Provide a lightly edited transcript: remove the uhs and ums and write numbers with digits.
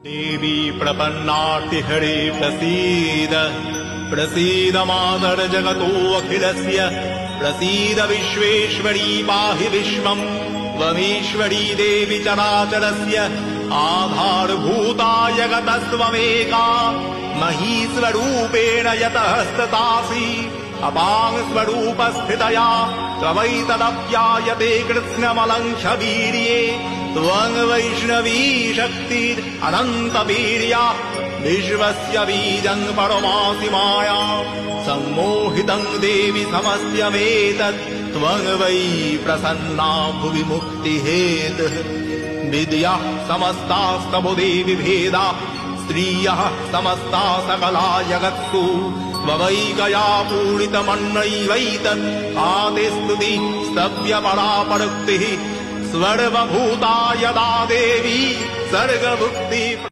देवी प्रपन्नार्तिहरे प्रसीद प्रसीद मातर जगतोऽखिलस्य प्रसीद विश्वेश्वरी पाहि विश्वम् त्वमीश्वरी देवी चराचरस्य आधारभूता जगतस्त्वमेका महीस्वरूपेण यतः स्थितासि अपाङ्गस्वरूपस्थितया त्वमैतदप्यायते कृत्स्नमलङ्घ्यवीर्ये त्वं वैष्णवी शक्तिरनन्तवीर्या विश्वस्य बीजं परमासि माया सम्मोहितं देवि समस्त्यमेतत् त्वं वै प्रसन्ना भुवि मुक्तिहेतुः विद्याः समस्तास्तव देवि भेदा स्त्रियः समस्ता सकला जगत्सु त्वमैकया पूरितमन्नैवैतत् आते स्तुति स्तव्यपरापरुक्तिः सर्वभूता यदा देवी सर्गभुक्ति।